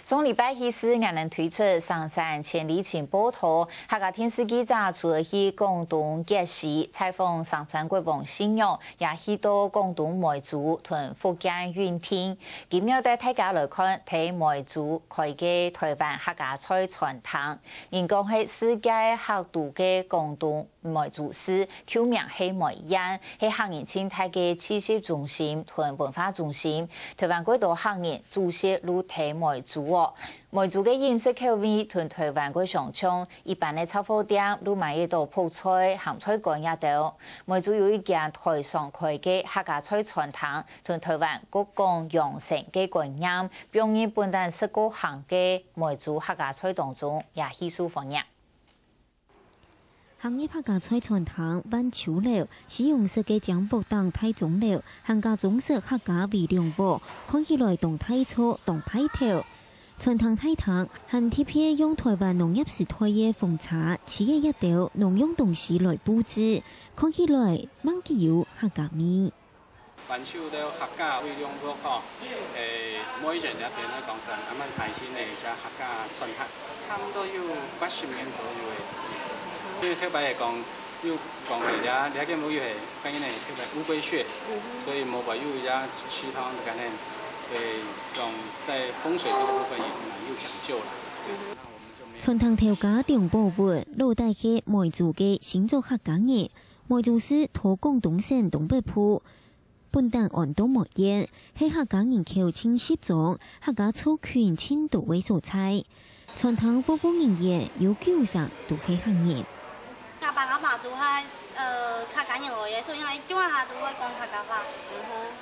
上礼拜起时，我们推出上山千里情报图，客家电视记者除了去广东揭示采访上山国王信仰，也去到广东梅州同福建云天。今日带大家来看睇梅州开嘅台湾客家菜传统，人讲系世界客都嘅广东梅州市，旧名系梅湾，系客人生态嘅栖息中心同文化中心。台湾几多客人注射入睇梅州哦。梅州嘅饮食口味同台湾嘅相像，一般嘅炒貨店都賣一道泡菜、鹹菜乾一道。梅州有一間台上開嘅客家菜傳統，同台灣各種養成嘅觀念，表現本地十個行嘅梅州客家菜當中也稀疏放入。行業客家菜傳統溫秋料，使用式嘅醬爆當太重料，行家中式客家微量鍋，看起來當太粗當批條。傳統太堂很貼切用台灣農業時代嘅風茶，似嘅一道農用東西來佈置，看起來蠻具有客家味。溫秋料客家微量鍋嗬，每人一邊咧講上咁樣睇起嚟就客家傳統，差唔多要80年左右嘅意思。對特別嚟講，要講嘅嘢，你嘅母語係關於呢特別烏龜血，所以冇話要一食湯嘅概念。所以從在風水這個部分也蠻有講究啦。傳統調家中部分老帶嘅梅州嘅新竹客家人，梅州市土廣東省東北部，本地安東莫言，係客家人口清濕中客家族群遷都為所在。傳統服務人員有90%都係客人。我爸我媽都係客家人來嘅，所以我中下都會講客家話。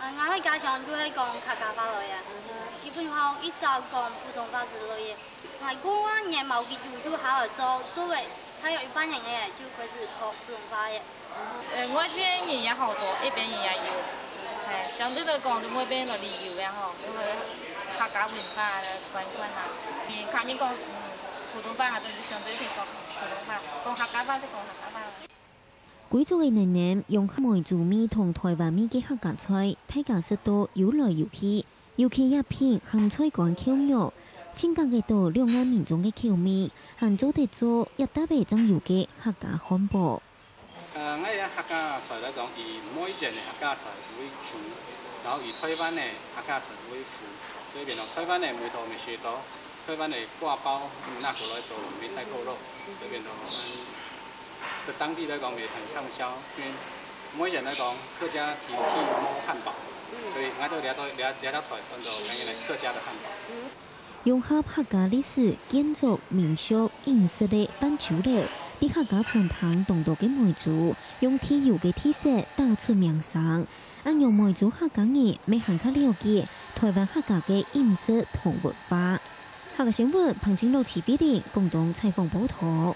我喺家鄉都係講客家話來嘅，基本上一早講普通話之類嘅。我講嘢冇記住就下來作為他有一般人嘅就開始講普通話嘅。我邊人也好多，一邊人也有，相對嚟講，每邊落嚟有嘅嗬，因為客家文化嘅關啊，別客人講普通話，都相對係講普通話，講客家話就講客家話。貴族嘅奶奶用梅州味同台灣味嘅客家菜，大家食到有來有去，尤其一片鹹菜乾口肉，增加嘅到兩岸民眾嘅口味，還做得做一大杯醬油嘅客家漢堡。我哋客家菜嚟講，以梅州嘅客家菜為主，然後以台灣嘅客家菜為輔，所以變到台灣嘅梅頭咪學到，台灣嘅掛包拿過來做梅菜扣肉，所以變到在當地來講也很暢銷，因為梅州來講客家提摸漢堡，所以我都聊到菜上就講起來客家的漢堡。融合客家歷史、建築、民俗、飲食嘅溫秋料，啲客家傳統當道嘅梅州，用特有嘅特色打出名聲。按用梅州客家人未行較了解台灣客家嘅飲食同文化。客家新聞彭金路、齊必定共同採訪報道。